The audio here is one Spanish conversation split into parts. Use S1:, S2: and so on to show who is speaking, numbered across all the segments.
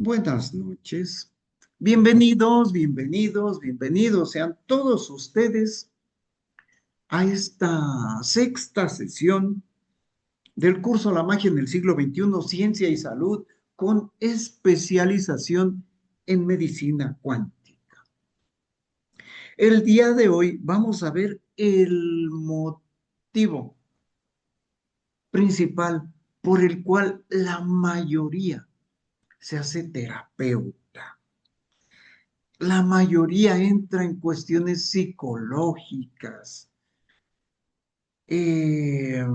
S1: Buenas noches. Bienvenidos, bienvenidos, bienvenidos sean todos ustedes a esta sexta sesión del curso La magia en el siglo XXI, Ciencia y Salud, con especialización en medicina cuántica. El día de hoy vamos a ver el motivo principal por el cual la mayoría se hace terapeuta. La mayoría entra en cuestiones psicológicas, eh,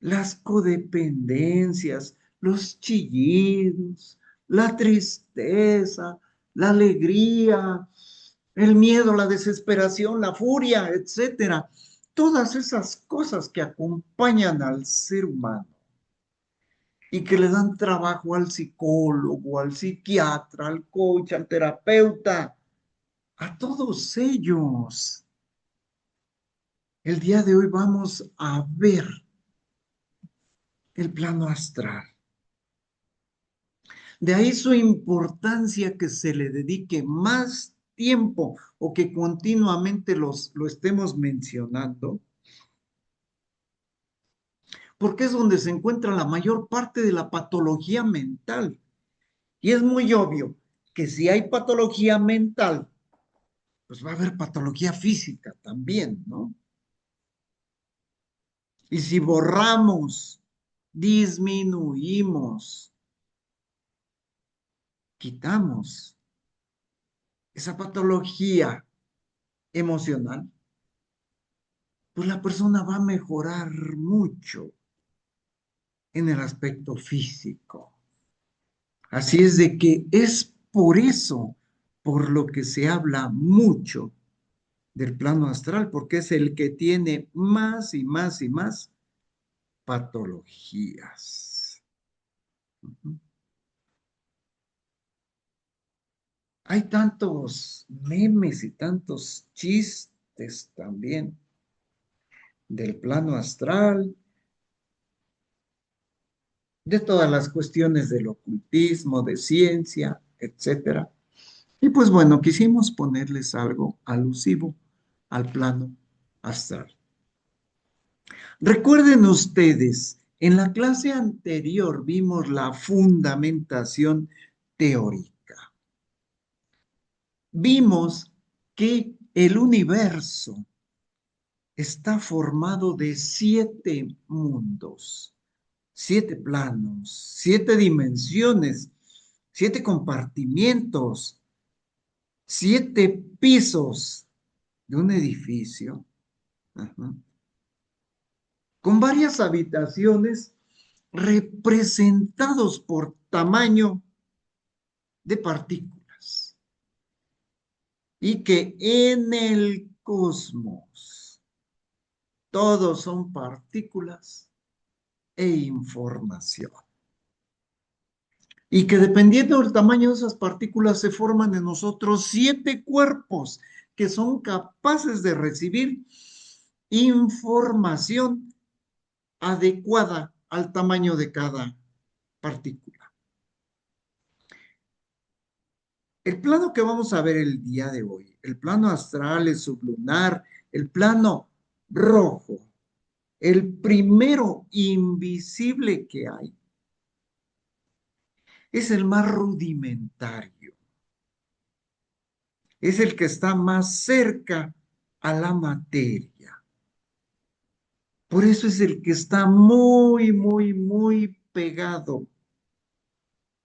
S1: las codependencias, los chillidos, la tristeza, la alegría, el miedo, la desesperación, la furia, etcétera. Todas esas cosas que acompañan al ser humano y que le dan trabajo al psicólogo, al psiquiatra, al coach, al terapeuta, a todos ellos. El día de hoy vamos a ver el plano astral. De ahí su importancia que se le dedique más tiempo o que continuamente lo estemos mencionando, porque es donde se encuentra la mayor parte de la patología mental. Y es muy obvio que si hay patología mental, pues va a haber patología física también, ¿no? Y si borramos, disminuimos, quitamos esa patología emocional, pues la persona va a mejorar mucho en el aspecto físico. Así es de que es por eso por lo que se habla mucho del plano astral, porque es el que tiene más y más y más patologías. Hay tantos memes y tantos chistes también del plano astral, de todas las cuestiones del ocultismo, de ciencia, etcétera. Y pues bueno, quisimos ponerles algo alusivo al plano astral. Recuerden ustedes, en la clase anterior vimos la fundamentación teórica. Vimos que el universo está formado de 7 mundos, 7 planos, 7 dimensiones, 7 compartimientos, 7 pisos de un edificio, ajá, con varias habitaciones representados por tamaño de partículas y que en el cosmos todos son partículas e información. Y que dependiendo del tamaño de esas partículas se forman en nosotros 7 cuerpos que son capaces de recibir información adecuada al tamaño de cada partícula. El plano que vamos a ver el día de hoy, el plano astral, el sublunar, el plano rojo, el primero invisible que hay, es el más rudimentario, es el que está más cerca a la materia. Por eso es el que está muy, muy, muy pegado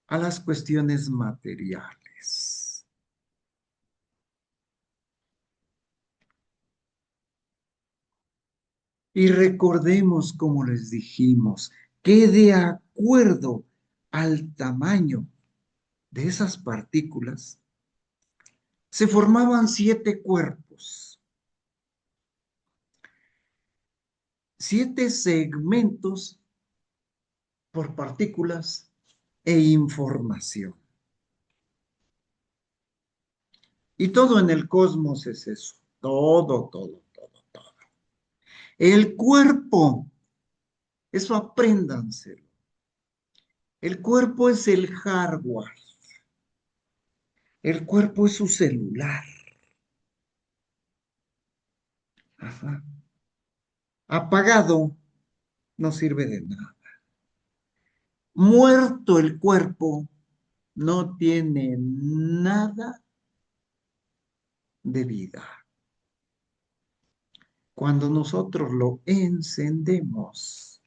S1: a las cuestiones materiales. Y recordemos, como les dijimos, que de acuerdo al tamaño de esas partículas, se formaban 7 cuerpos, 7 segmentos por partículas e información. Y todo en el cosmos es eso, todo, todo, todo, todo. El cuerpo, eso apréndanselo. El cuerpo es el hardware, el cuerpo es su celular. Ajá. Apagado no sirve de nada. Muerto el cuerpo no tiene nada de vida. Cuando nosotros lo encendemos,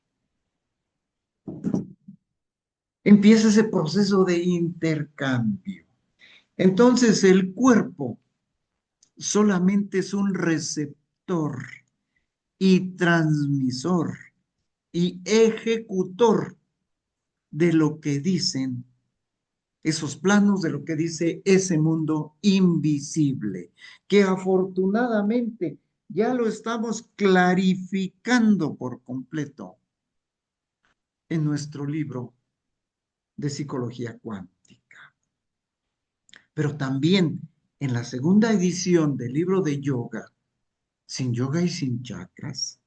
S1: empieza ese proceso de intercambio. Entonces el cuerpo solamente es un receptor y transmisor y ejecutor de lo que dicen esos planos, de lo que dice ese mundo invisible, que afortunadamente ya lo estamos clarificando por completo en nuestro libro de psicología cuántica. Pero también en la segunda edición del libro de yoga, sin yoga y sin chakras,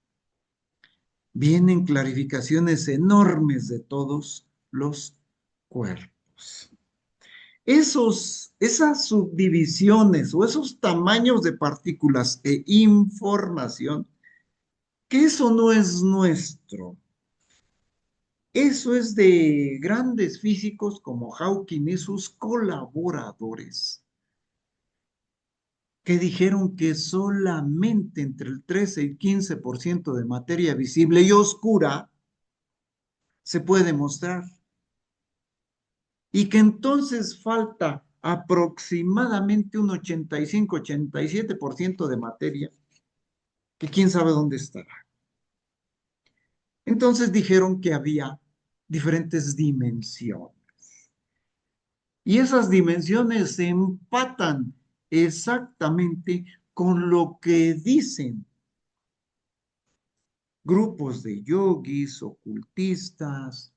S1: vienen clarificaciones enormes de todos los cuerpos. Esas subdivisiones o esos tamaños de partículas e información, que eso no es nuestro. Eso es de grandes físicos como Hawking y sus colaboradores, que dijeron que solamente entre el 13 y 15% de materia visible y oscura se puede mostrar, y que entonces falta aproximadamente un 85-87% de materia, que quién sabe dónde estará. Entonces dijeron que había diferentes dimensiones. Y esas dimensiones se empatan exactamente con lo que dicen grupos de yogis, ocultistas,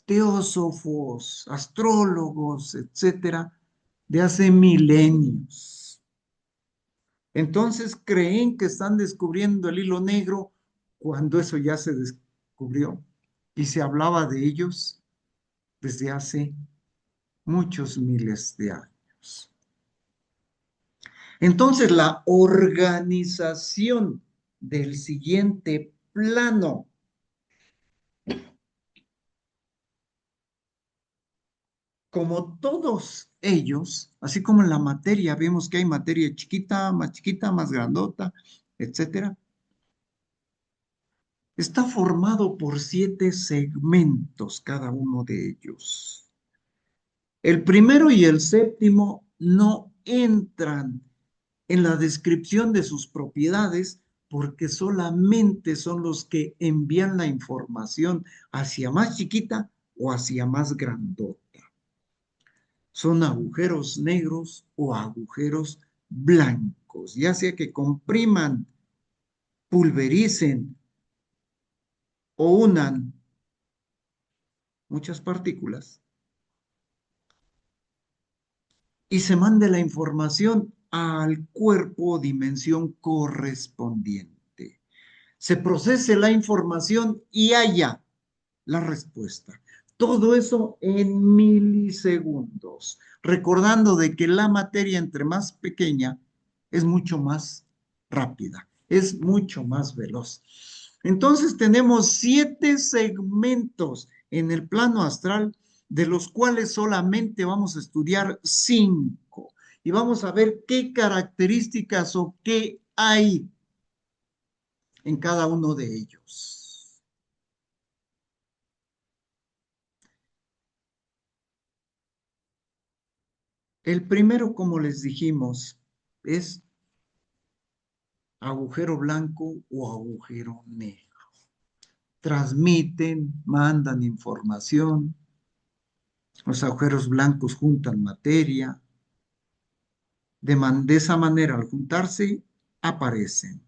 S1: teósofos, astrólogos, etcétera, de hace milenios. Entonces creen que están descubriendo el hilo negro cuando eso ya se descubrió y se hablaba de ellos desde hace muchos miles de años. Entonces la organización del siguiente plano, como todos ellos, así como en la materia, vemos que hay materia chiquita, más grandota, etcétera, está formado por 7 segmentos cada uno de ellos. El primero y el séptimo no entran en la descripción de sus propiedades porque solamente son los que envían la información hacia más chiquita o hacia más grandota. Son agujeros negros o agujeros blancos, ya sea que compriman, pulvericen o unan muchas partículas y se mande la información al cuerpo o dimensión correspondiente. Se procese la información y haya la respuesta. Todo eso en milisegundos, recordando de que la materia entre más pequeña es mucho más rápida, es mucho más veloz. Entonces tenemos 7 segmentos en el plano astral, de los cuales solamente vamos a estudiar 5 y vamos a ver qué características o qué hay en cada uno de ellos. El primero, como les dijimos, es agujero blanco o agujero negro. Transmiten, mandan información, los agujeros blancos juntan materia, de esa manera al juntarse aparecen.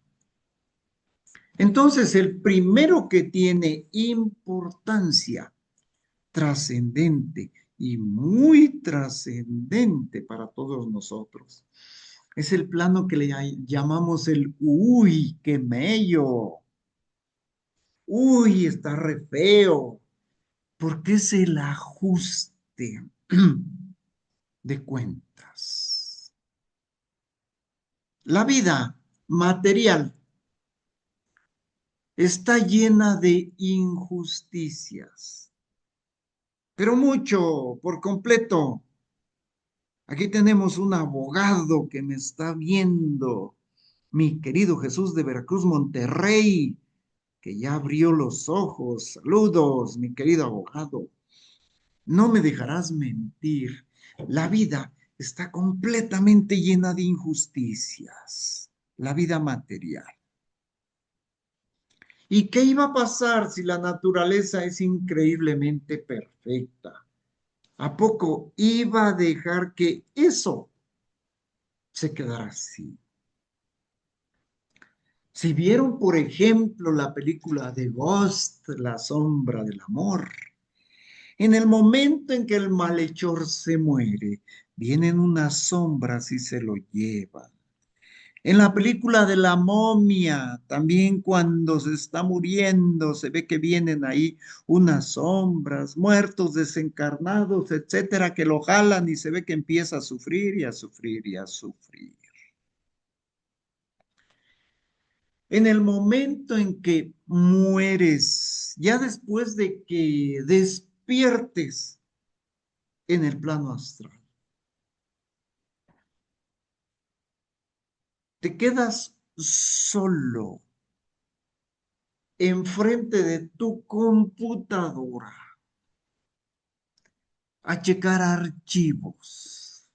S1: Entonces, el primero que tiene importancia trascendente y muy trascendente para todos nosotros es el plano que le llamamos el uy, qué mello. Uy, está re feo. porque es el ajuste de cuentas. La vida material está llena de injusticias, pero mucho, por completo. Aquí tenemos un abogado que me está viendo, mi querido Jesús de Veracruz, Monterrey, que ya abrió los ojos. Saludos, mi querido abogado. No me dejarás mentir. La vida está completamente llena de injusticias. La vida material. ¿Y qué iba a pasar si la naturaleza es increíblemente perfecta? ¿A poco iba a dejar que eso se quedara así? Si vieron, por ejemplo, la película de Ghost, La sombra del amor, en el momento en que el malhechor se muere, vienen unas sombras y se lo llevan. En la película de la momia, también cuando se está muriendo, se ve que vienen ahí unas sombras, muertos, desencarnados, etcétera, que lo jalan y se ve que empieza a sufrir y a sufrir y a sufrir. En el momento en que mueres, ya después de que despiertes en el plano astral, te quedas solo enfrente de tu computadora a checar archivos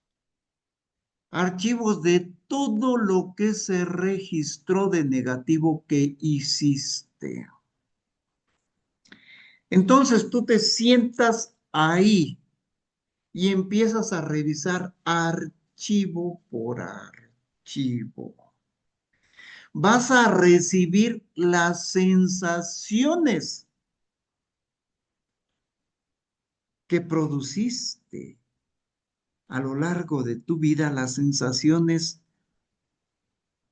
S1: de todo lo que se registró de negativo que hiciste. Entonces tú te sientas ahí y empiezas a revisar archivo por archivo. Vas a recibir las sensaciones que produciste a lo largo de tu vida, las sensaciones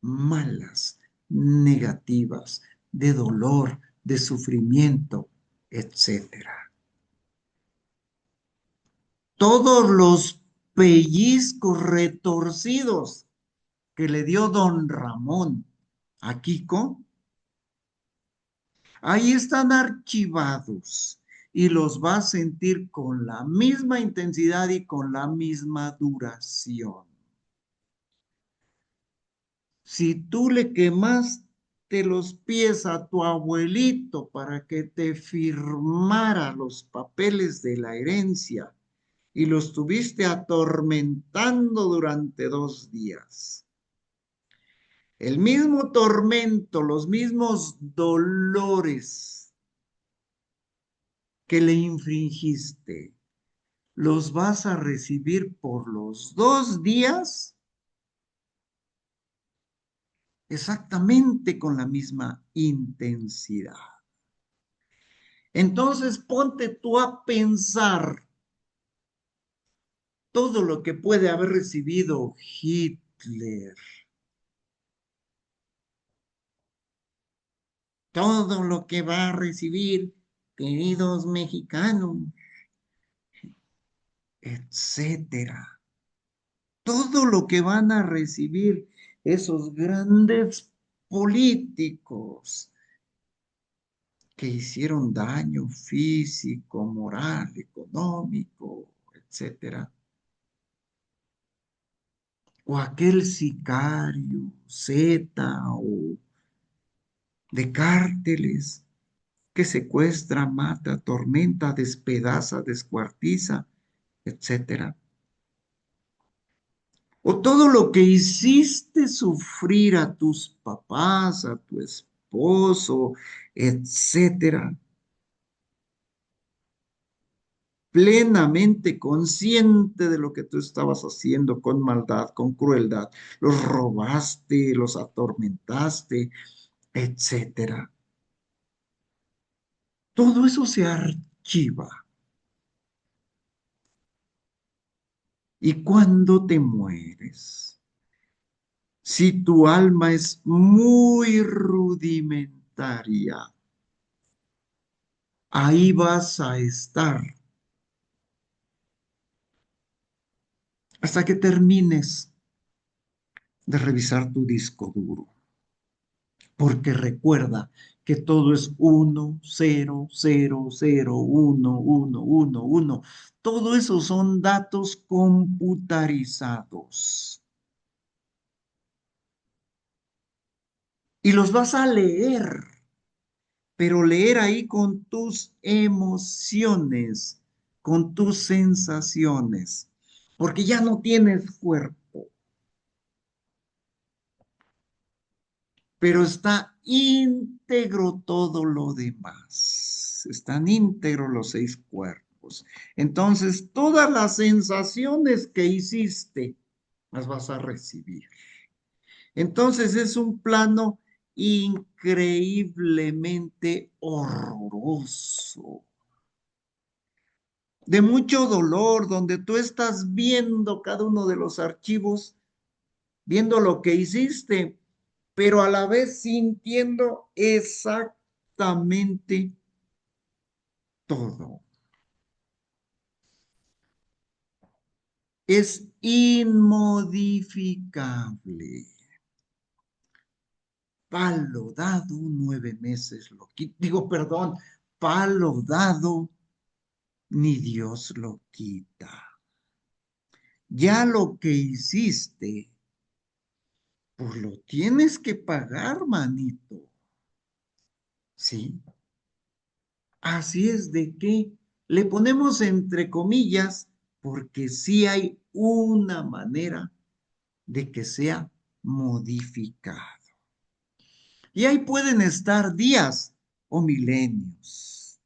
S1: malas, negativas, de dolor, de sufrimiento, etcétera. Todos los pellizcos retorcidos que le dio don Ramón a Kiko, ahí están archivados y los vas a sentir con la misma intensidad y con la misma duración. Si tú le quemaste los pies a tu abuelito para que te firmara los papeles de la herencia y lo estuviste atormentando durante 2 días, el mismo tormento, los mismos dolores que le infringiste, los vas a recibir por los 2 días exactamente con la misma intensidad. Entonces ponte tú a pensar todo lo que puede haber recibido Hitler, todo lo que va a recibir, queridos mexicanos, etcétera. Todo lo que van a recibir esos grandes políticos que hicieron daño físico, moral, económico, etcétera. O aquel sicario Z o de cárteles que secuestra, mata, atormenta, despedaza, descuartiza, etcétera. O todo lo que hiciste sufrir a tus papás, a tu esposo, etcétera, plenamente consciente de lo que tú estabas haciendo con maldad, con crueldad, los robaste, los atormentaste, etcétera. Todo eso se archiva. Y cuando te mueres, si tu alma es muy rudimentaria, Ahí vas a estar hasta que termines de revisar tu disco duro. Porque recuerda que todo es uno, cero, cero, cero, uno, uno, uno, uno. Todo eso son datos computarizados. Y los vas a leer, pero leer ahí con tus emociones, con tus sensaciones, porque ya no tienes cuerpo, pero está íntegro todo lo demás. Están íntegros los 6 cuerpos. Entonces, todas las sensaciones que hiciste, las vas a recibir. Entonces, es un plano increíblemente horroroso, de mucho dolor, donde tú estás viendo cada uno de los archivos, viendo lo que hiciste, pero a la vez sintiendo exactamente todo. Es inmodificable. Palo dado, 9 meses lo quita. Digo, perdón, palo dado, ni Dios lo quita. Ya lo que hiciste, pues lo tienes que pagar, manito. ¿Sí? Así es de que le ponemos entre comillas porque sí hay una manera de que sea modificado. Y ahí pueden estar días o milenios,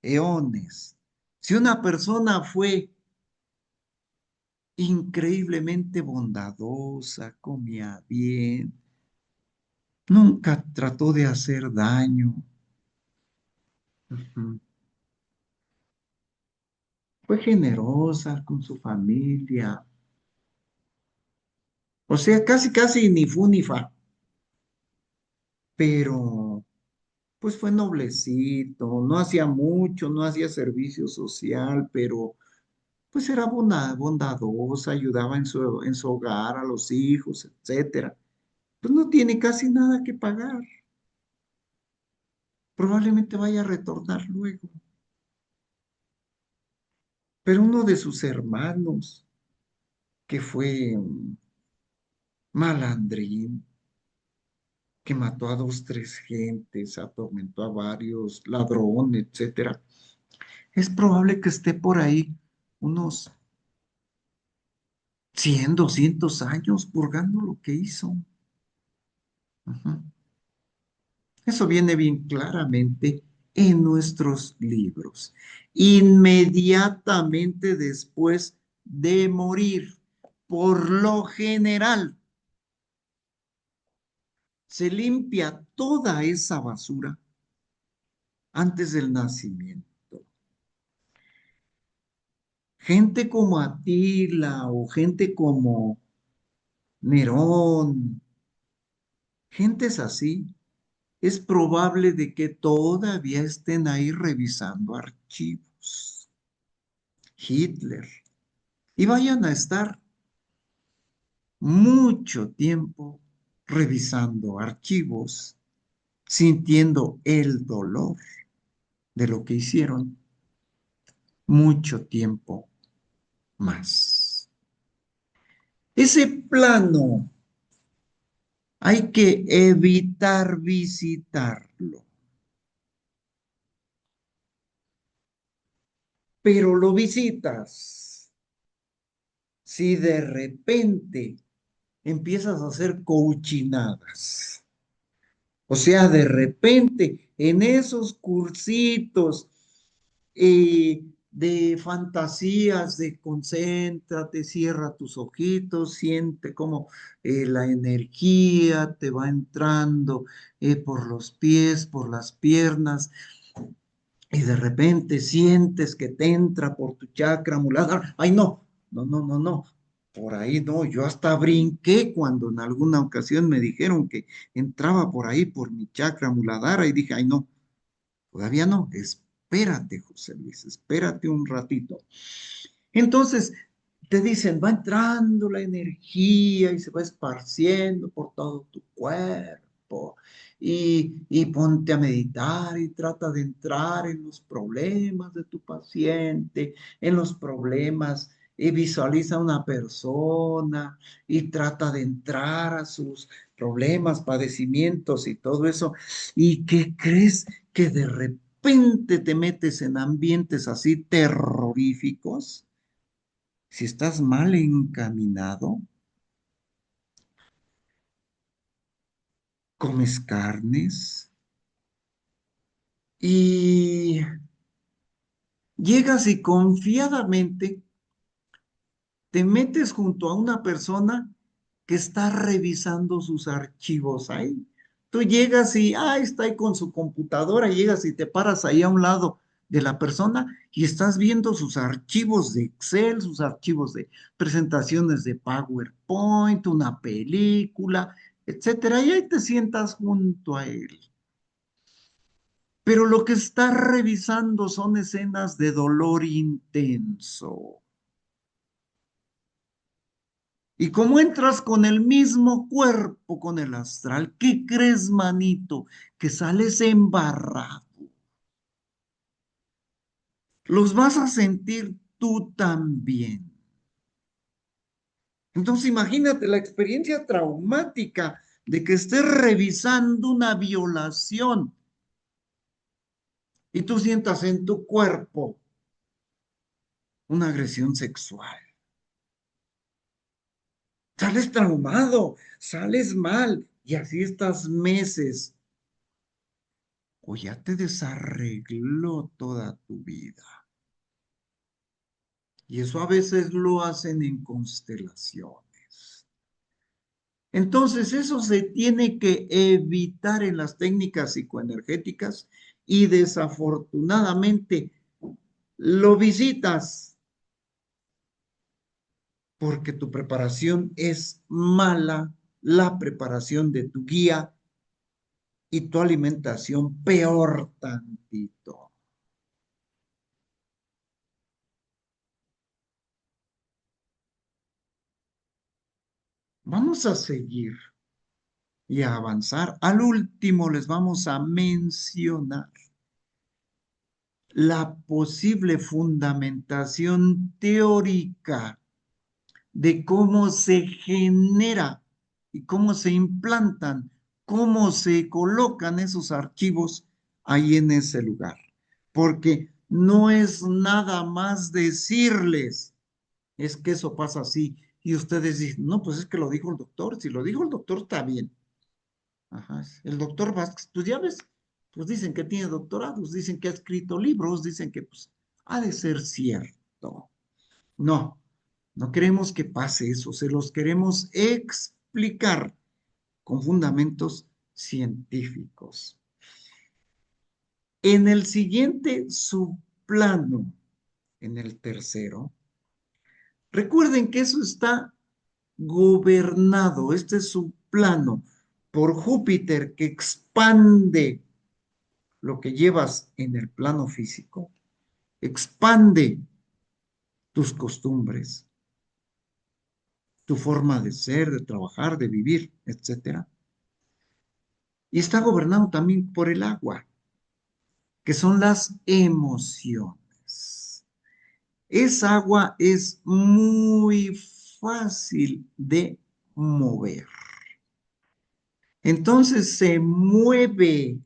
S1: eones. Si una persona fue increíblemente bondadosa, comía bien, nunca trató de hacer daño, ujú, fue generosa con su familia, o sea, casi, casi ni fu ni fa, pero pues fue noblecito, no hacía mucho, no hacía servicio social, pero pues era bondadosa, ayudaba en su hogar a los hijos, etcétera. Pues no tiene casi nada que pagar, probablemente vaya a retornar luego. Pero uno de sus hermanos, que fue malandrín, que mató a dos, tres gentes, atormentó a varios, ladrón, etcétera, es probable que esté por ahí unos 100, 200 años purgando lo que hizo. Ujú. Eso viene bien claramente en nuestros libros. Inmediatamente después de morir, por lo general, se limpia toda esa basura antes del nacimiento. Gente como Atila o gente como Nerón, gentes así, es probable de que todavía estén ahí revisando archivos. Hitler. Y vayan a estar mucho tiempo revisando archivos, sintiendo el dolor de lo que hicieron mucho tiempo más. Ese plano hay que evitar visitarlo, pero lo visitas si de repente empiezas a hacer coachinadas. O sea, de repente, en esos cursitos de fantasías, de concéntrate, cierra tus ojitos, siente cómo la energía te va entrando por los pies, por las piernas, y de repente sientes que te entra por tu chakra muladhara. Ay, no, no, no, no, no. Por ahí no, yo hasta brinqué cuando en alguna ocasión me dijeron que entraba por ahí por mi chakra muladhara y dije, ay, no, Todavía no, espérate, José Luis, espérate un ratito. Entonces, te dicen, va entrando la energía y se va esparciendo por todo tu cuerpo. Y ponte a meditar y trata de entrar en los problemas de tu paciente, en los problemas, y visualiza una persona y trata de entrar a sus problemas, padecimientos y todo eso. ¿Y qué crees? Que de repente te metes en ambientes así terroríficos. Si estás mal encaminado, comes carnes y llegas y confiadamente te metes junto a una persona que está revisando sus archivos ahí. Tú llegas y, está ahí con su computadora, llegas y te paras ahí a un lado de la persona y estás viendo sus archivos de Excel, sus archivos de presentaciones de PowerPoint, una película, etcétera, y ahí te sientas junto a él. Pero lo que está revisando son escenas de dolor intenso. Y como entras con el mismo cuerpo, con el astral, ¿qué crees, manito? Que sales embarrado. Los vas a sentir tú también. Entonces imagínate la experiencia traumática de que estés revisando una violación y tú sientas en tu cuerpo una agresión sexual. Sales traumado, sales mal y así estás meses o ya te desarregló toda tu vida. Y eso a veces lo hacen en constelaciones. Entonces, eso se tiene que evitar en las técnicas psicoenergéticas y desafortunadamente lo visitas porque tu preparación es mala, la preparación de tu guía y tu alimentación peor tantito. Vamos a seguir y a avanzar. Al último les vamos a mencionar la posible fundamentación teórica de cómo se genera y cómo se implantan, cómo se colocan esos archivos ahí en ese lugar. Porque no es nada más decirles, es que eso pasa así. Y ustedes dicen, no, pues es que lo dijo el doctor. Si lo dijo el doctor, está bien. Ajá. El doctor Vázquez, pues ya ves, pues dicen que tiene doctorados, dicen que ha escrito libros, dicen que pues ha de ser cierto. No, no queremos que pase eso, se los queremos explicar con fundamentos científicos. En el siguiente subplano, en el tercero, recuerden que eso está gobernado, este subplano, por Júpiter que expande lo que llevas en el plano físico, expande tus costumbres, tu forma de ser, de trabajar, de vivir, etcétera. Y está gobernado también por el agua, que son las emociones. Esa agua es muy fácil de mover. Entonces se mueve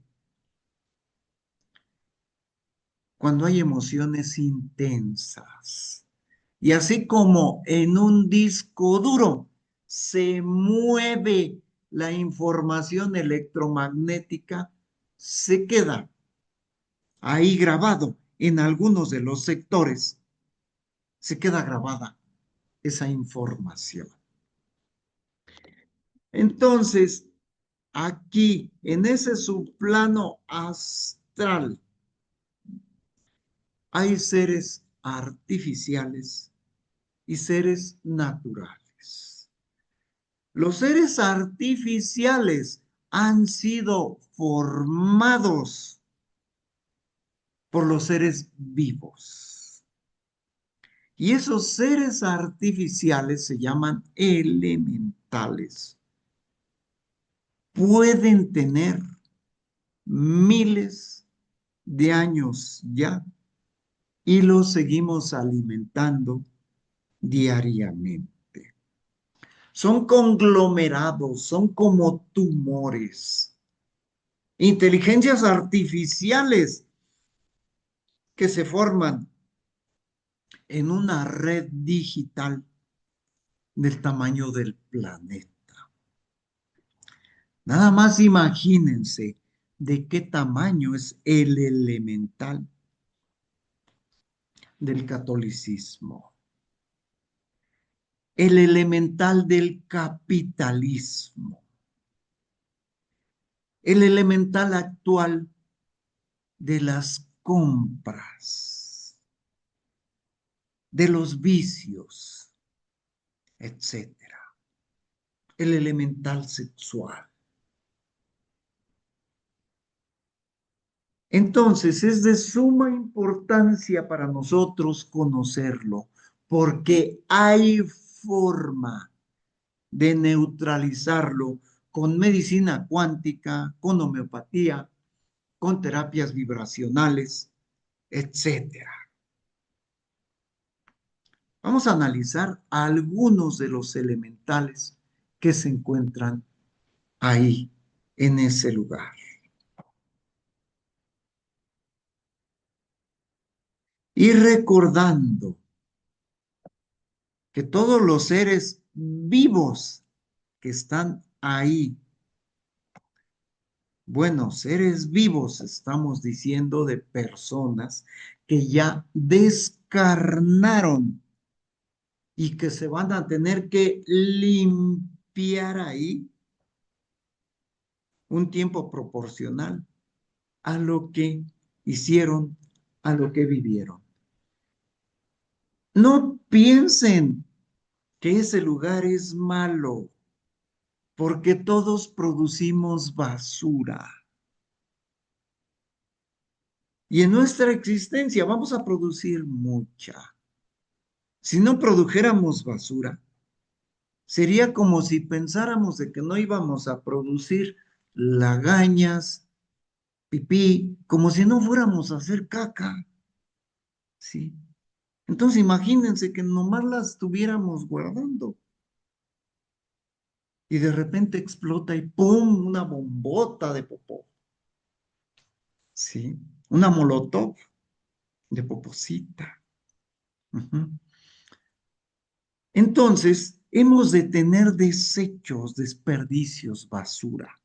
S1: cuando hay emociones intensas. Y así como en un disco duro se mueve la información electromagnética, se queda ahí grabado en algunos de los sectores, se queda grabada esa información. Entonces, aquí, en ese subplano astral, hay seres artificiales y seres naturales. Los seres artificiales han sido formados por los seres vivos. Y esos seres artificiales se llaman elementales. Pueden tener miles de años ya y los seguimos alimentando diariamente. Son conglomerados, son como tumores, inteligencias artificiales que se forman en una red digital del tamaño del planeta. Nada más imagínense de qué tamaño es el elemental del catolicismo, el elemental del capitalismo, el elemental actual de las compras, de los vicios, etcétera, el elemental sexual. Entonces, es de suma importancia para nosotros conocerlo, porque hay forma de neutralizarlo con medicina cuántica, con homeopatía, con terapias vibracionales, etcétera. Vamos a analizar algunos de los elementales que se encuentran ahí, en ese lugar. Y recordando que todos los seres vivos que están ahí, bueno, seres vivos, estamos diciendo de personas que ya descarnaron y que se van a tener que limpiar ahí un tiempo proporcional a lo que hicieron, a lo que vivieron. No piensen que ese lugar es malo, porque todos producimos basura. Y en nuestra existencia vamos a producir mucha. Si no produjéramos basura, sería como si pensáramos de que no íbamos a producir lagañas, pipí, como si no fuéramos a hacer caca, ¿sí? Entonces imagínense que nomás las estuviéramos guardando y de repente explota y ¡pum! Una bombota de popó, ¿sí? Una molotov de poposita. Ujú. Entonces, hemos de tener desechos, desperdicios, basura.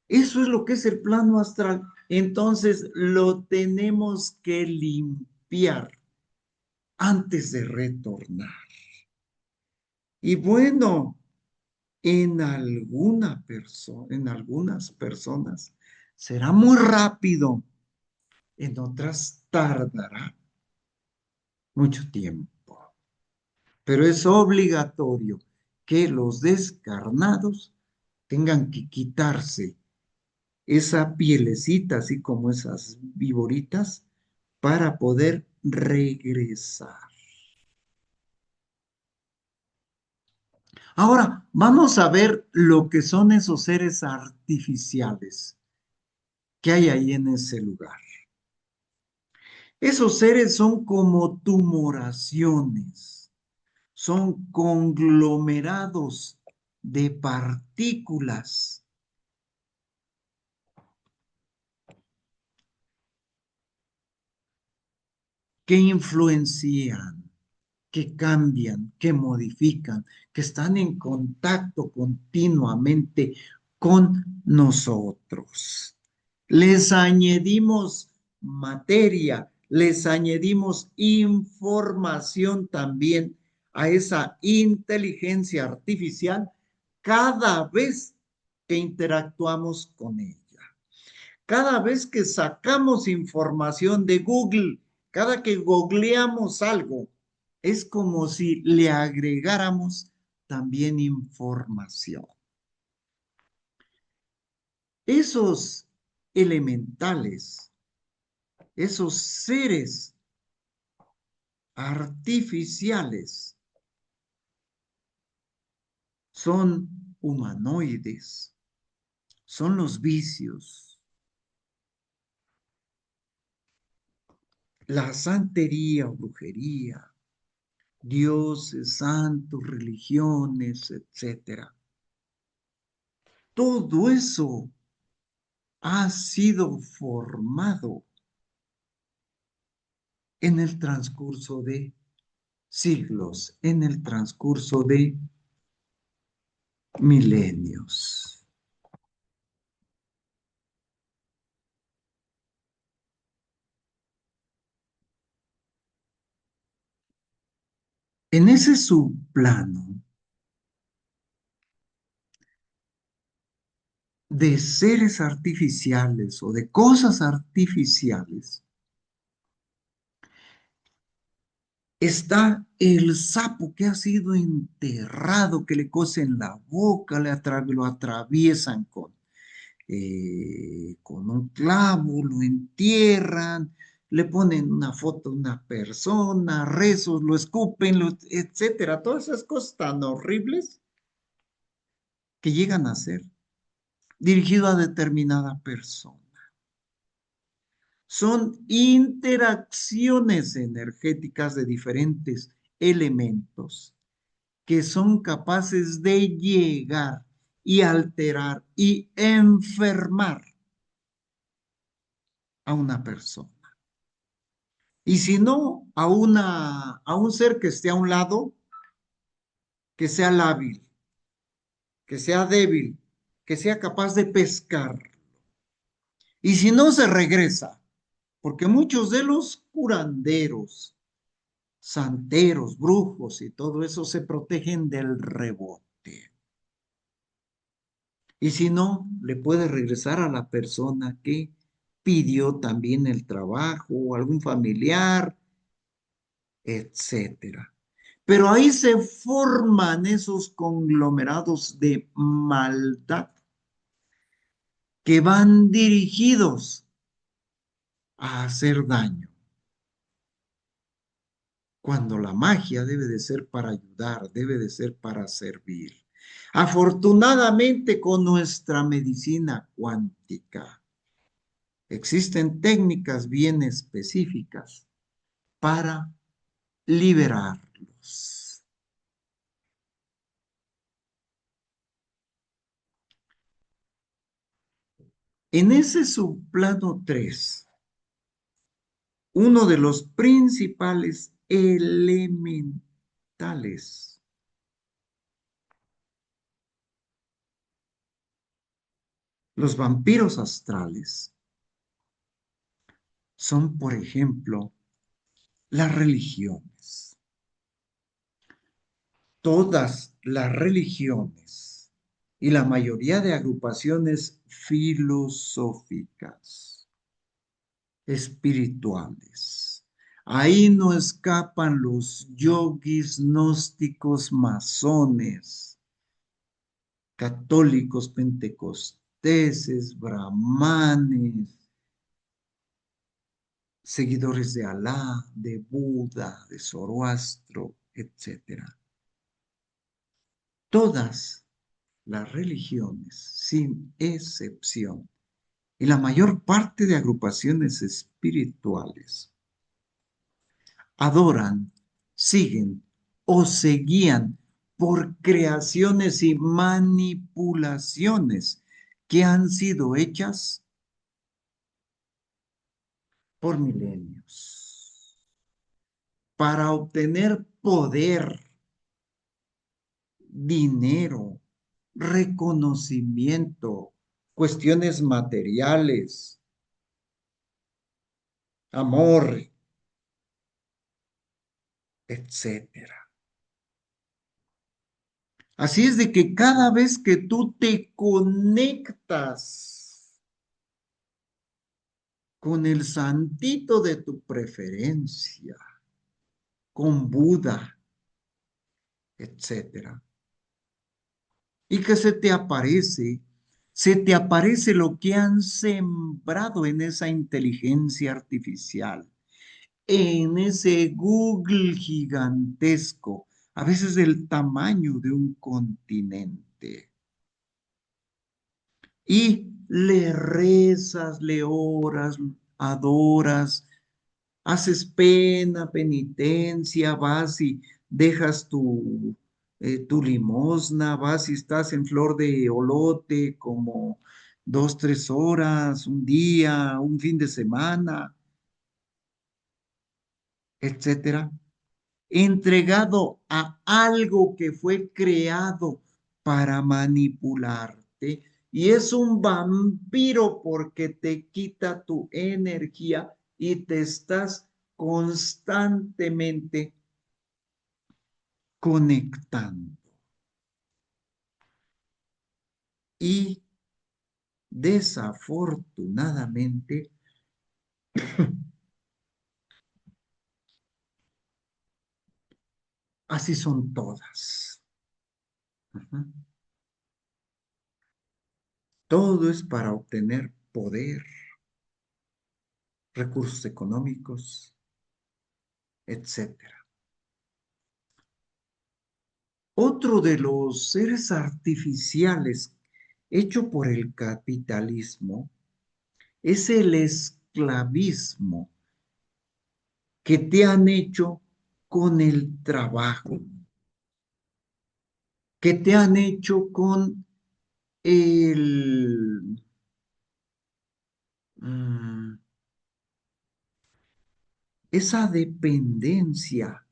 S1: Eso es lo que es el plano astral. Entonces, lo tenemos que limpiar antes de retornar. Y bueno, en algunas personas será muy rápido, en otras tardará mucho tiempo. Pero es obligatorio que los descarnados tengan que quitarse esa pielecita, así como esas viboritas, para poder regresar. Ahora, vamos a ver lo que son esos seres artificiales que hay ahí en ese lugar. Esos seres son como tumoraciones, son conglomerados de partículas que influencian, que cambian, que modifican, que están en contacto continuamente con nosotros. Les añadimos materia, les añadimos información también a esa inteligencia artificial cada vez que interactuamos con ella. Cada vez que sacamos información de Google, cada que googleamos algo, es como si le agregáramos también información. Esos elementales esos seres artificiales son humanoides, son los vicios, la santería o brujería, dioses, santos, religiones, etcétera. Todo eso ha sido formado en el transcurso de siglos, en el transcurso de milenios. En ese subplano de seres artificiales o de cosas artificiales, está el sapo que ha sido enterrado, que le cosen la boca, lo atraviesan con un clavo, lo entierran, le ponen una foto de una persona, rezos, lo escupen, etcétera. Todas esas cosas tan horribles que llegan a ser dirigido a determinada persona. Son interacciones energéticas de diferentes elementos que son capaces de llegar y alterar y enfermar a una persona. Y si no, a un ser que esté a un lado, que sea lábil, que sea débil, que sea capaz de pescar. Y si no, se regresa, porque muchos de los curanderos, santeros, brujos y todo eso se protegen del rebote. Y si no, le puede regresar a la persona que pidió también el trabajo o algún familiar, etcétera. Pero ahí se forman esos conglomerados de maldad que van dirigidos a hacer daño, cuando la magia debe de ser para ayudar, debe de ser para servir. Afortunadamente, con nuestra medicina cuántica existen técnicas bien específicas para liberarlos. En ese subplano 3, uno de los principales elementales, los vampiros astrales, son, por ejemplo, las religiones. Todas las religiones y la mayoría de agrupaciones filosóficas, espirituales. Ahí no escapan los yogis gnósticos masones, católicos pentecosteses, brahmanes, seguidores de Alá, de Buda, de Zoroastro, etcétera. Todas las religiones, sin excepción, y la mayor parte de agrupaciones espirituales adoran, siguen o se guían por creaciones y manipulaciones que han sido hechas por milenios para obtener poder, dinero, reconocimiento, cuestiones materiales, amor, etcétera. Así es de que cada vez que tú te conectas con el santito de tu preferencia, con Buda, etcétera, y que se te aparece se te aparece lo que han sembrado en esa inteligencia artificial, en ese Google gigantesco, a veces del tamaño de un continente. Y le rezas, le oras, adoras, haces pena, penitencia, vas y dejas tu limosna, vas y estás en flor de olote como 2, 3 horas, un día, un fin de semana, etcétera, entregado a algo que fue creado para manipularte. Y es un vampiro porque te quita tu energía y te estás constantemente conectando. Y desafortunadamente, así son todas. Ujú. Todo es para obtener poder, recursos económicos, etcétera. Otro de los seres artificiales hecho por el capitalismo es el esclavismo que te han hecho con el trabajo, que te han hecho con el, mm, esa dependencia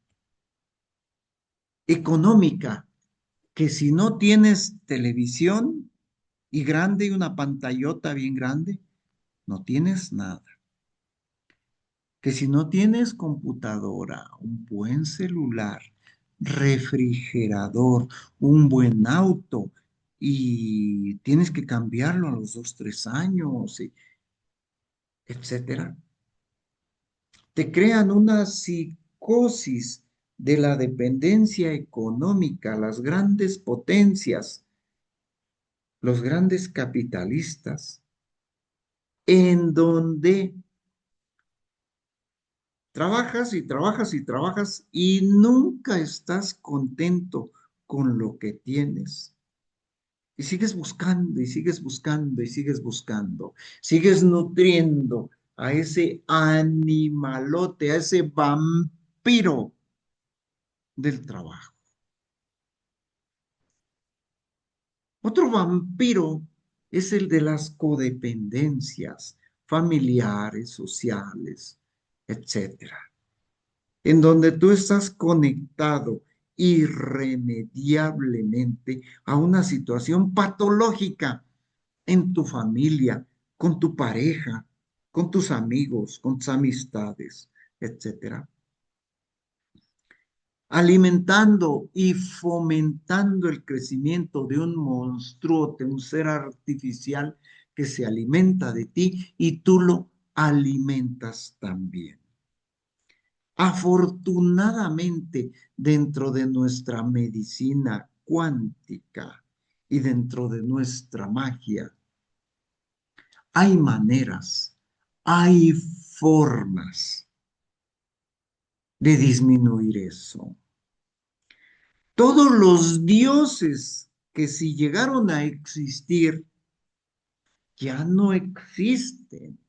S1: económica, que si no tienes televisión y grande y una pantallota bien grande, no tienes nada. Que si no tienes computadora, un buen celular, refrigerador, un buen auto y tienes que cambiarlo a los 2, 3 años, etcétera, te crean una psicosis de la dependencia económica, las grandes potencias, los grandes capitalistas, en donde trabajas y trabajas y trabajas y nunca estás contento con lo que tienes. Y sigues buscando y sigues buscando y sigues buscando. Sigues nutriendo a ese animalote, a ese vampiro del trabajo. Otro vampiro es el de las codependencias familiares, sociales, etcétera, en donde tú estás conectado irremediablemente a una situación patológica en tu familia, con tu pareja, con tus amigos, con tus amistades, etcétera, alimentando y fomentando el crecimiento de un monstruo, de un ser artificial que se alimenta de ti y tú lo alimentas también. Afortunadamente, dentro de nuestra medicina cuántica y dentro de nuestra magia, hay maneras, hay formas de disminuir eso. Todos los dioses que si llegaron a existir ya no existen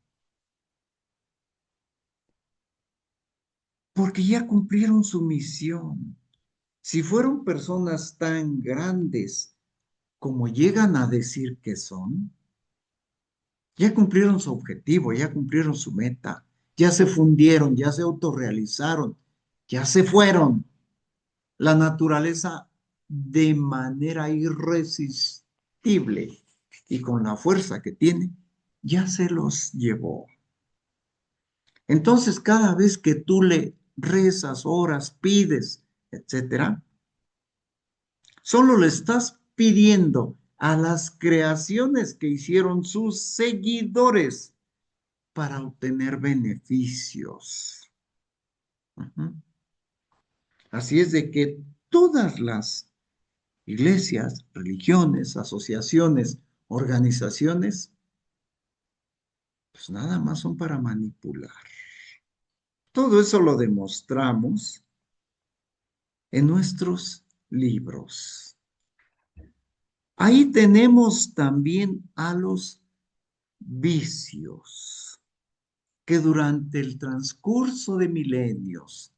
S1: porque ya cumplieron su misión. Si fueron personas tan grandes como llegan a decir que son, ya cumplieron su objetivo, ya cumplieron su meta, ya se fundieron, ya se autorrealizaron, ya se fueron. La naturaleza de manera irresistible y con la fuerza que tiene, ya se los llevó. Entonces, cada vez que tú le rezas, oras, pides, etcétera, solo le estás pidiendo a las creaciones que hicieron sus seguidores para obtener beneficios. Ujú. Así es de que todas las iglesias, religiones, asociaciones organizaciones, pues nada más son para manipular. Todo eso lo demostramos en nuestros libros. Ahí tenemos también a los vicios que durante el transcurso de milenios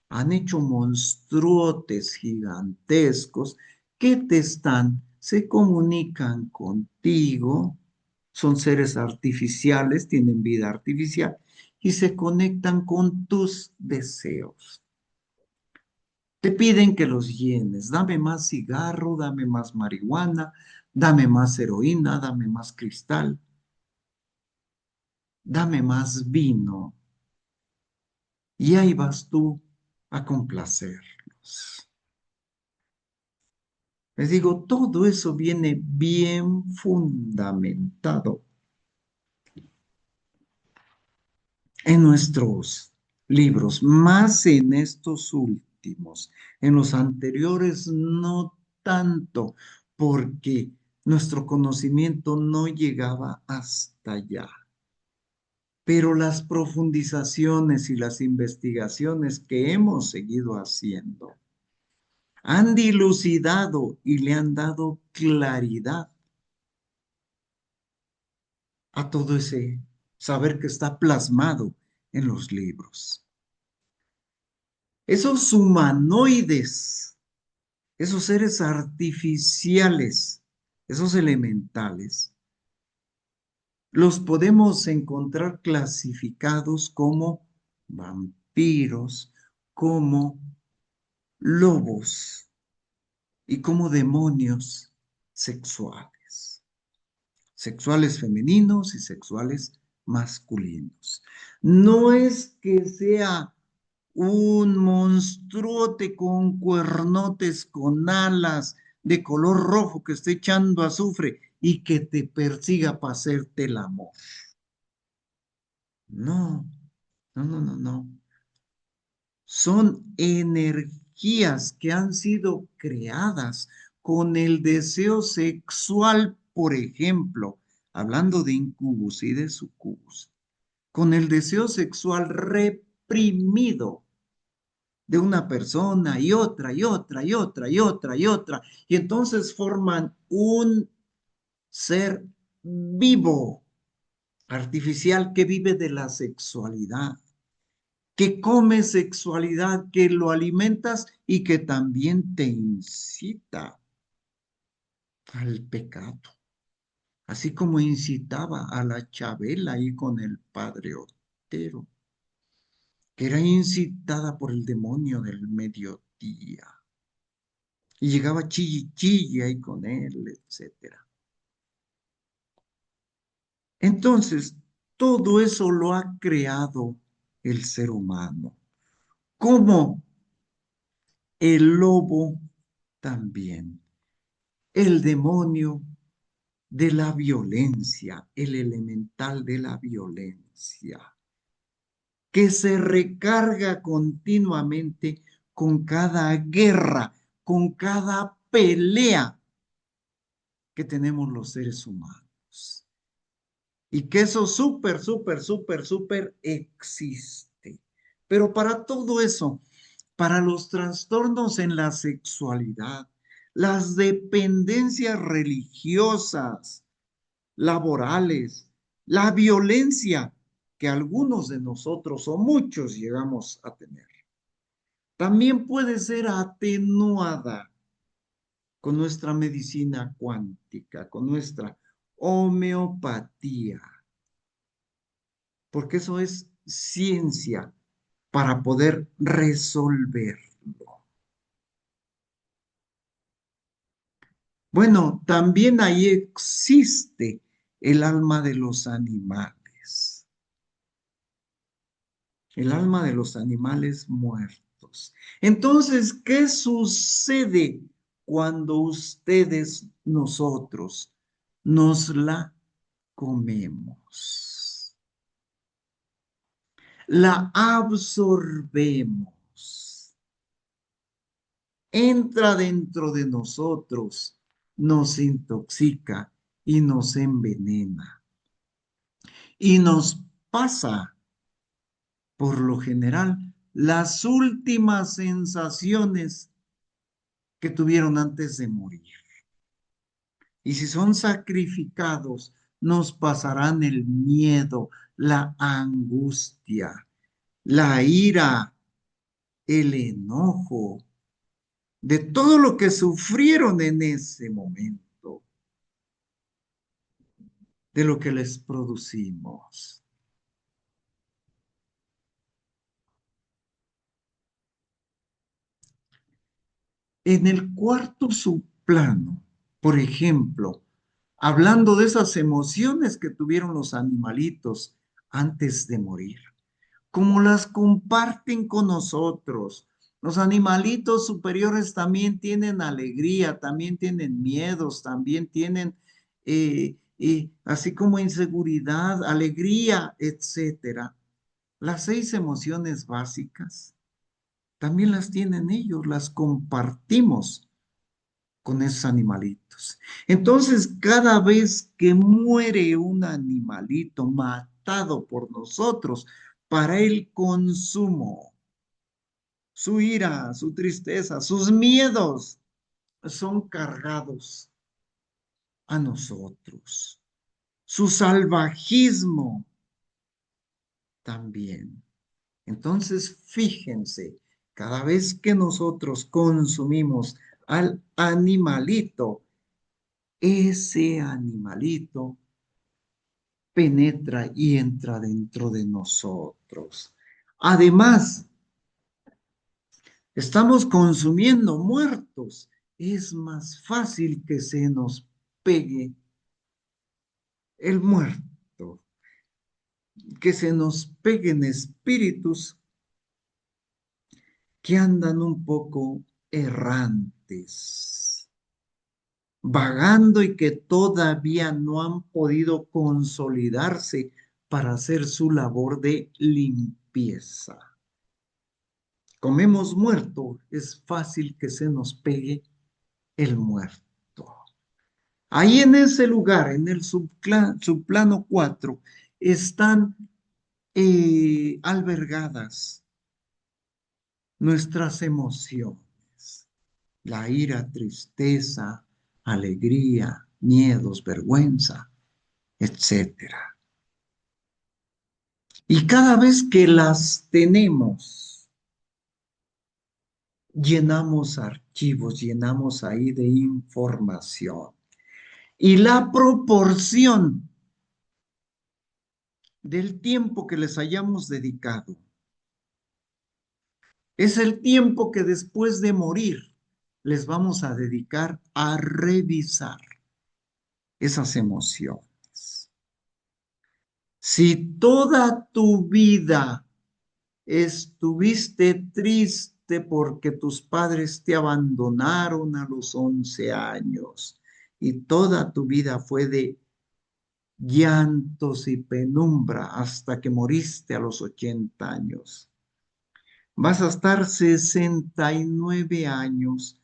S1: han hecho monstruotes gigantescos que se comunican contigo, son seres artificiales, tienen vida artificial y se conectan con tus deseos. Te piden que los llenes, dame más cigarro, dame más marihuana, dame más heroína, dame más cristal, dame más vino. Y ahí vas tú a complacerlos. Les digo, todo eso viene bien fundamentado en nuestros libros, más en estos últimos. En los anteriores no tanto, porque nuestro conocimiento no llegaba hasta allá. Pero las profundizaciones y las investigaciones que hemos seguido haciendo han dilucidado y le han dado claridad a todo ese saber que está plasmado en los libros. Esos humanoides, esos seres artificiales, esos elementales, los podemos encontrar clasificados como vampiros, como lobos y como demonios sexuales. Sexuales femeninos y sexuales masculinos. No es que sea un monstruote con cuernotes, con alas de color rojo que esté echando azufre y que te persiga para hacerte el amor. No, no, no, no, no. Son energías que han sido creadas con el deseo sexual, por ejemplo, hablando de incubus y de sucubus, con el deseo sexual reprimido de una persona y otra y otra y otra y otra y otra, y entonces forman un ser vivo, artificial, que vive de la sexualidad, que come sexualidad, que lo alimentas y que también te incita al pecado, así como incitaba a la Chabela ahí con el padre Otero, que era incitada por el demonio del mediodía. Y llegaba chille chille ahí con él, etcétera. Entonces, todo eso lo ha creado el ser humano. Como el lobo también. El demonio de la violencia, el elemental de la violencia, que se recarga continuamente con cada guerra, con cada pelea que tenemos los seres humanos. Y que eso súper, súper, súper, súper existe. Pero para todo eso, para los trastornos en la sexualidad, las dependencias religiosas, laborales, la violencia que algunos de nosotros o muchos llegamos a tener, también puede ser atenuada con nuestra medicina cuántica, con nuestra homeopatía, porque eso es ciencia para poder resolverlo. Bueno, también ahí existe el alma de los animales, el alma de los animales muertos. Entonces, ¿qué sucede cuando ustedes, nosotros, nos la comemos? La absorbemos, entra dentro de nosotros, nos intoxica y nos envenena. Y nos pasa, por lo general, las últimas sensaciones que tuvieron antes de morir. Y si son sacrificados, nos pasarán el miedo, la angustia, la ira, el enojo, de todo lo que sufrieron en ese momento, de lo que les producimos. En el cuarto subplano, por ejemplo, hablando de esas emociones que tuvieron los animalitos antes de morir, como las comparten con nosotros. Los animalitos superiores también tienen alegría, también tienen miedos, también tienen, así como inseguridad, alegría, etcétera. Las 6 emociones básicas también las tienen ellos, las compartimos con esos animalitos. Entonces, cada vez que muere un animalito matado por nosotros para el consumo, su ira, su tristeza, sus miedos son cargados a nosotros. Su salvajismo también. Entonces, fíjense, cada vez que nosotros consumimos al animalito, ese animalito penetra y entra dentro de nosotros. Además, estamos consumiendo muertos. Es más fácil que se nos pegue el muerto, que se nos peguen espíritus que andan un poco errantes, vagando y que todavía no han podido consolidarse para hacer su labor de limpieza. Comemos muerto, es fácil que se nos pegue el muerto. Ahí en ese lugar, en el subplano 4, están albergadas nuestras emociones, la ira, tristeza, alegría, miedos, vergüenza, etcétera. Y cada vez que las tenemos, llenamos archivos, llenamos ahí de información. Y la proporción del tiempo que les hayamos dedicado es el tiempo que después de morir les vamos a dedicar a revisar esas emociones. Si toda tu vida estuviste triste porque tus padres te abandonaron a los 11 años y toda tu vida fue de llantos y penumbra hasta que moriste a los 80 años. Vas a estar 69 años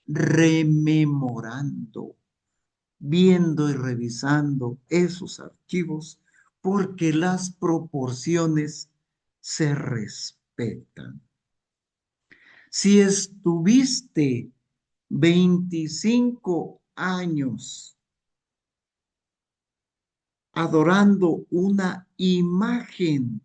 S1: rememorando, viendo y revisando esos archivos porque las proporciones se respetan. Si estuviste 25 años adorando una imagen,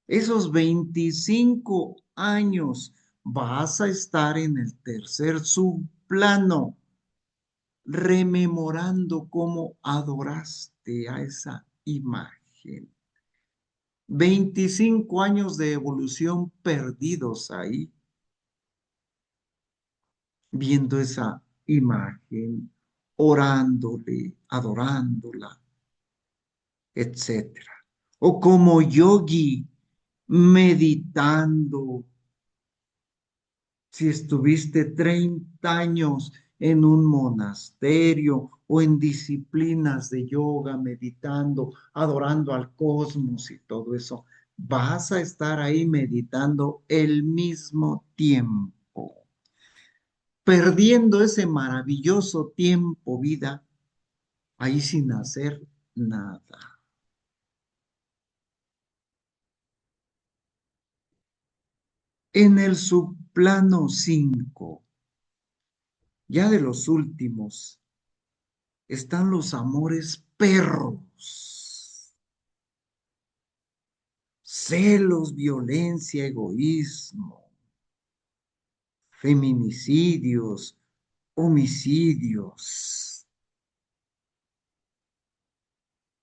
S1: esos 25 años vas a estar en el tercer subplano, rememorando cómo adoraste a esa imagen. 25 años de evolución perdidos ahí, viendo esa imagen, orándole, adorándola, etcétera. O como yogi, meditando. Si estuviste 30 años en un monasterio o en disciplinas de yoga, meditando, adorando al cosmos y todo eso, vas a estar ahí meditando el mismo tiempo. perdiendo ese maravilloso tiempo, vida, ahí sin hacer nada. En el subplano 5, ya de los últimos, están los amores perros, celos, violencia, egoísmo, feminicidios, homicidios,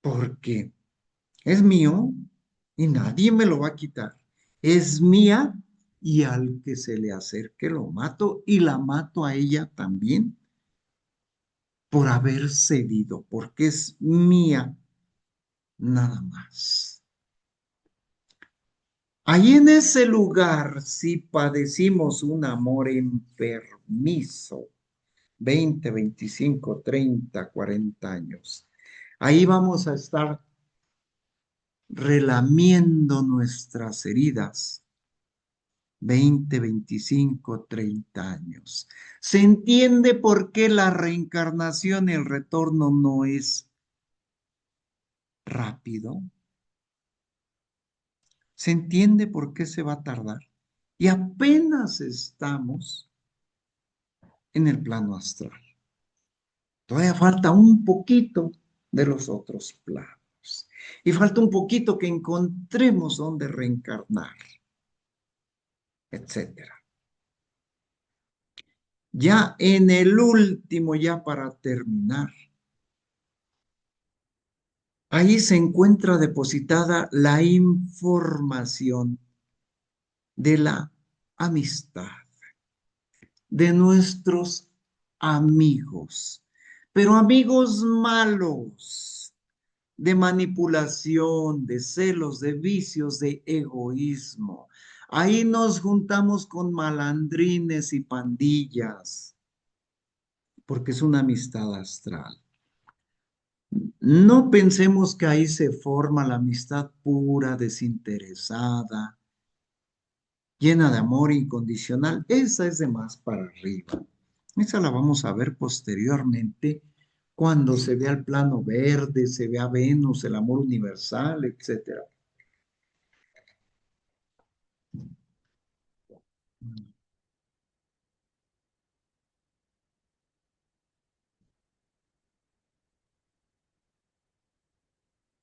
S1: porque es mío y nadie me lo va a quitar. Es mía y al que se le acerque lo mato y la mato a ella también por haber cedido, porque es mía nada más. Ahí en ese lugar, si padecimos un amor enfermizo, 20, 25, 30, 40 años, ahí vamos a estar relamiendo nuestras heridas, 20, 25, 30 años. ¿Se entiende por qué la reencarnación y el retorno no es rápido? ¿Se entiende por qué se va a tardar? Y apenas estamos en el plano astral. Todavía falta un poquito de los otros planos. Y falta un poquito que encontremos dónde reencarnar, etcétera. Ya en el último, ya para terminar, ahí se encuentra depositada la información de la amistad, de nuestros amigos, pero amigos malos, de manipulación, de celos, de vicios, de egoísmo. Ahí nos juntamos con malandrines y pandillas, porque es una amistad astral. No pensemos que ahí se forma la amistad pura, desinteresada, llena de amor incondicional. Esa es de más para arriba. Esa la vamos a ver posteriormente cuando se vea el plano verde, se vea Venus, el amor universal, etcétera.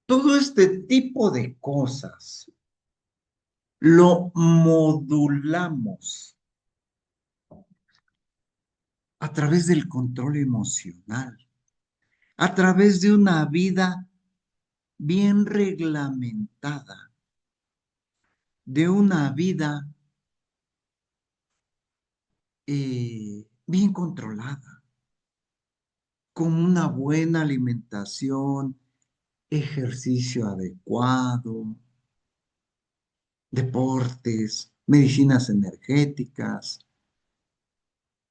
S1: Todo este tipo de cosas lo modulamos a través del control emocional, a través de una vida bien reglamentada, de una vida bien controlada, con una buena alimentación, ejercicio adecuado, deportes, medicinas energéticas,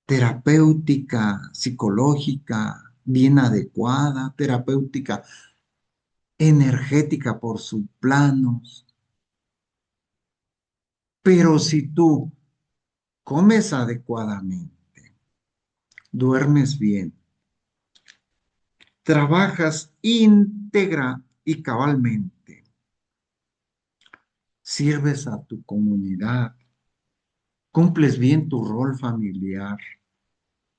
S1: terapéutica, psicológica, bien adecuada, terapéutica energética por sus planos. Pero si tú comes adecuadamente, duermes bien, trabajas íntegra y cabalmente, sirves a tu comunidad, cumples bien tu rol familiar,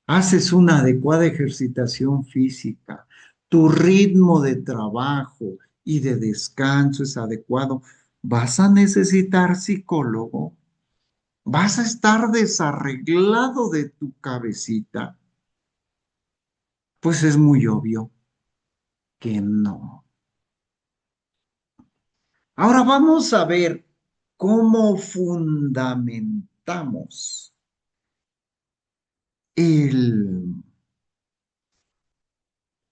S1: haces una adecuada ejercitación física, tu ritmo de trabajo y de descanso es adecuado, vas a necesitar psicólogo, vas a estar desarreglado de tu cabecita, pues es muy obvio que no. Ahora vamos a ver cómo fundamentamos el,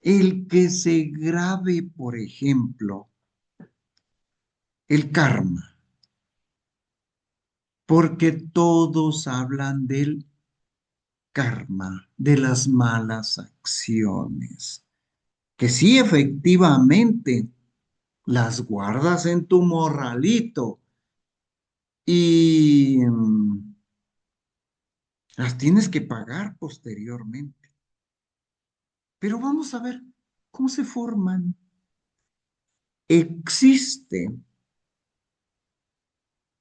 S1: el que se grabe, por ejemplo, el karma, porque todos hablan del karma, de las malas acciones, que sí, efectivamente, las guardas en tu morralito y Las tienes que pagar posteriormente. Pero vamos a ver cómo se forman. Existe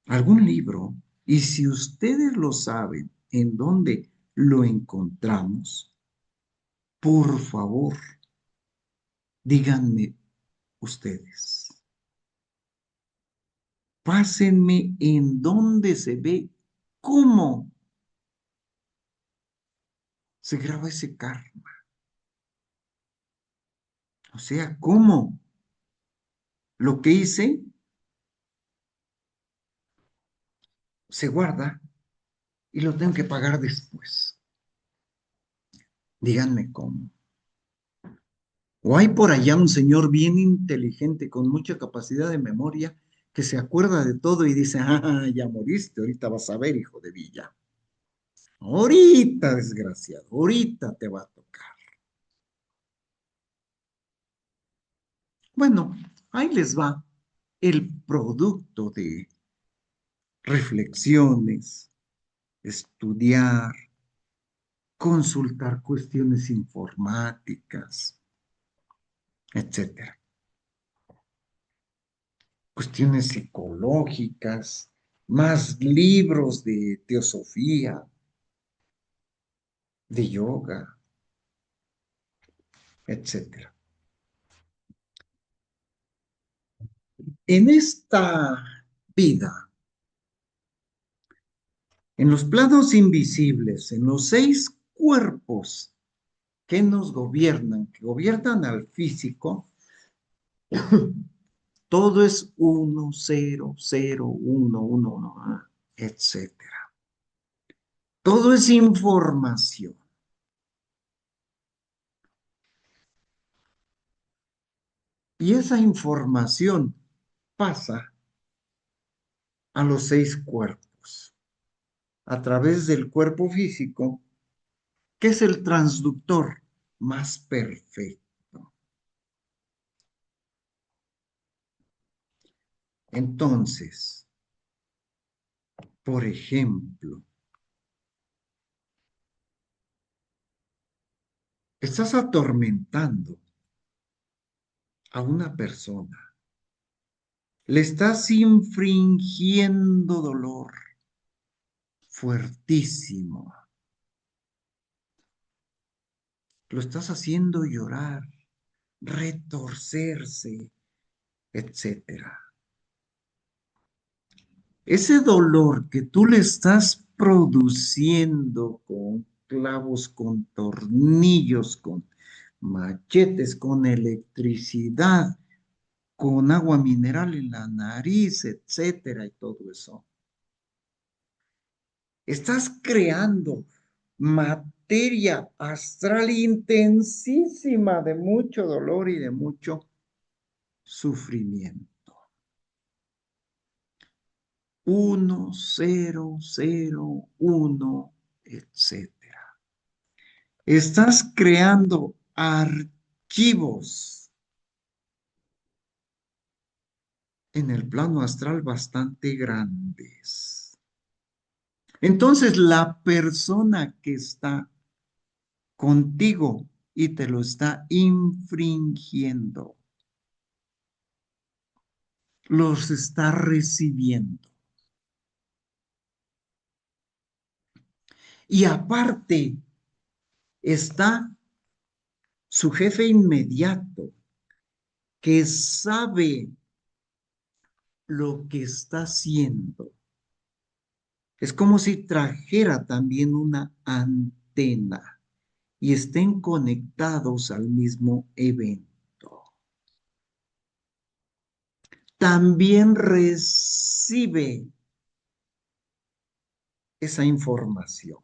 S1: algún libro, y si ustedes lo saben en dónde lo encontramos, por favor, díganme ustedes. Pásenme en dónde se ve cómo se graba ese karma. O sea, cómo lo que hice se guarda y lo tengo que pagar después. Díganme cómo. O hay por allá un señor bien inteligente con mucha capacidad de memoria que se acuerda de todo y dice, ah, ya moriste, ahorita vas a ver, hijo de Villa. Ahorita, desgraciado, ahorita te va a tocar. Bueno, ahí les va el producto de reflexiones, estudiar, consultar cuestiones informáticas, etcétera. Cuestiones psicológicas, más libros de teosofía, de yoga, etcétera. En esta vida, en los planos invisibles, en los 6 cuerpos que nos gobiernan, que gobiernan al físico, todo es uno, cero, cero, uno, uno, uno, etcétera. Todo es información. Y esa información pasa a los 6 cuerpos a través del cuerpo físico, que es el transductor más perfecto. Entonces, por ejemplo, estás atormentando a una persona, le estás infringiendo dolor fuertísimo, lo estás haciendo llorar, retorcerse, etcétera. Ese dolor que tú le estás produciendo con clavos, con tornillos, con machetes, con electricidad, con agua mineral en la nariz, etcétera, y todo eso. Estás creando materia astral intensísima de mucho dolor y de mucho sufrimiento. 1, 0, 0, 1, etcétera. Estás creando archivos en el plano astral bastante grandes. Entonces, la persona que está contigo y te lo está infringiendo, los está recibiendo. Y aparte está su jefe inmediato, que sabe lo que está haciendo. Es como si trajera también una antena y estén conectados al mismo evento. También recibe esa información.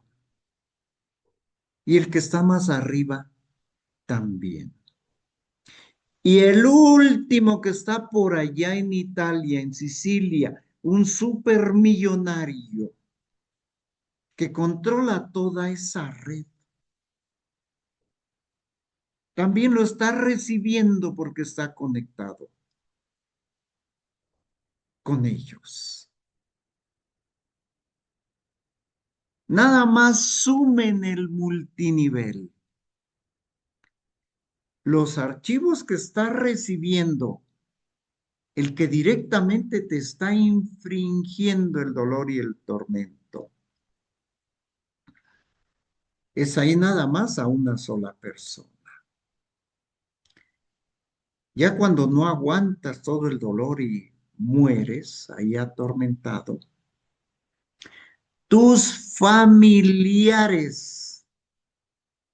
S1: Y el que está más arriba también. Y el último que está por allá en Italia, en Sicilia, un supermillonario que controla toda esa red, también lo está recibiendo porque está conectado con ellos. Nada más sumen el multinivel. Los archivos que está recibiendo el que directamente te está infringiendo el dolor y el tormento. Es ahí nada más a una sola persona. Ya cuando no aguantas todo el dolor y mueres ahí atormentado, tus familiares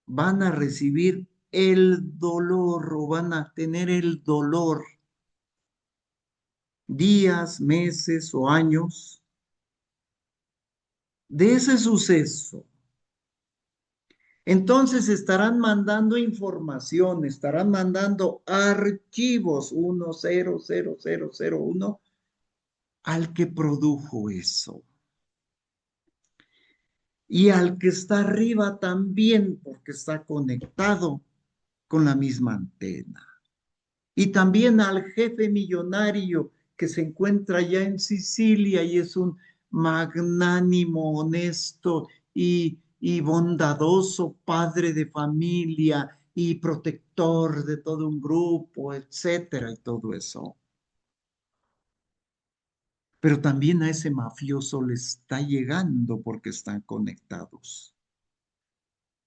S1: van a recibir el dolor o van a tener el dolor días, meses o años de ese suceso. Entonces estarán mandando información, estarán mandando archivos 100001 al que produjo eso. Y al que está arriba también, porque está conectado con la misma antena. Y también al jefe millonario que se encuentra ya en Sicilia y es un magnánimo, honesto y bondadoso padre de familia y protector de todo un grupo, etcétera, y todo eso. Pero también a ese mafioso le está llegando porque están conectados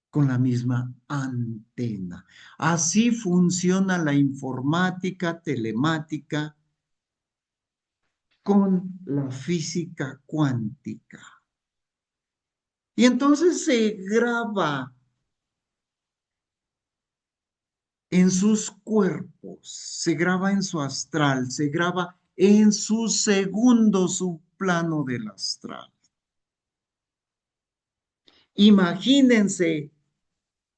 S1: con la misma antena. Así funciona la informática, telemática, con la física cuántica. Y entonces se graba en sus cuerpos, se graba en su astral, se graba en su segundo subplano del astral. Imagínense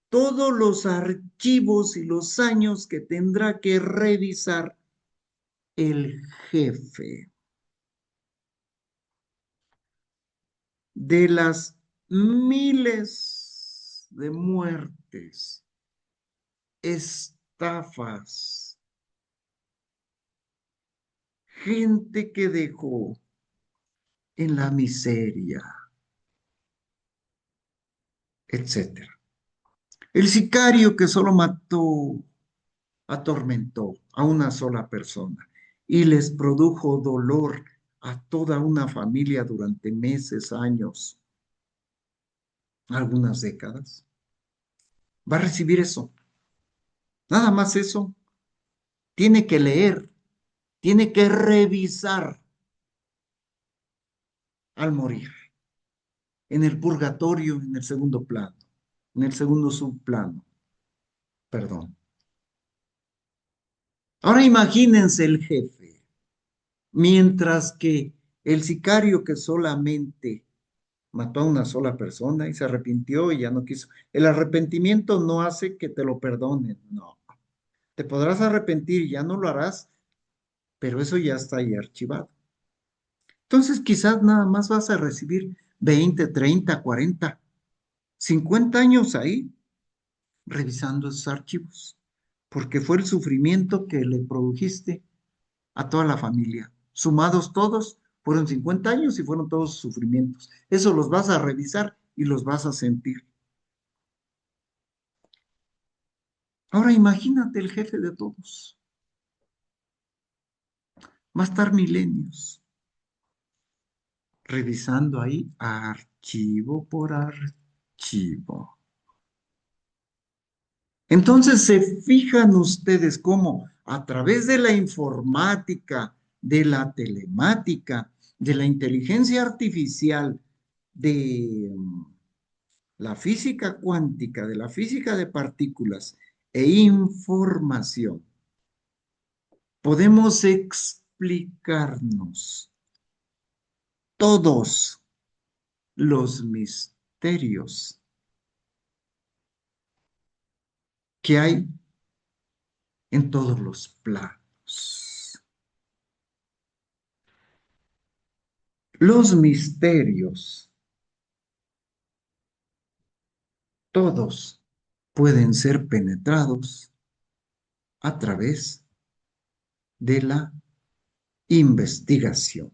S1: todos los archivos y los años que tendrá que revisar el jefe de las miles de muertes, estafas, gente que dejó en la miseria, etcétera. El sicario que solo mató, atormentó a una sola persona y les produjo dolor a toda una familia durante meses, años, algunas décadas, va a recibir eso. Nada más eso. Tiene que leer, tiene que revisar al morir en el purgatorio, en el segundo plano, en el segundo subplano, perdón. Ahora imagínense el jefe, mientras que el sicario que solamente mató a una sola persona y se arrepintió y ya no quiso. El arrepentimiento no hace que te lo perdonen, no. Te podrás arrepentir y ya no lo harás, pero eso ya está ahí archivado. Entonces quizás nada más vas a recibir 20, 30, 40, 50 años ahí revisando esos archivos, porque fue el sufrimiento que le produjiste a toda la familia. Sumados todos, fueron 50 años y fueron todos sufrimientos. Eso los vas a revisar y los vas a sentir. Ahora imagínate el jefe de todos. Va a estar milenios revisando ahí archivo por archivo. Entonces se fijan ustedes cómo a través de la informática, de la telemática, de la inteligencia artificial, de la física cuántica, de la física de partículas e información, podemos explicarnos todos los misterios que hay en todos los planos. Los misterios, todos pueden ser penetrados a través de la investigación.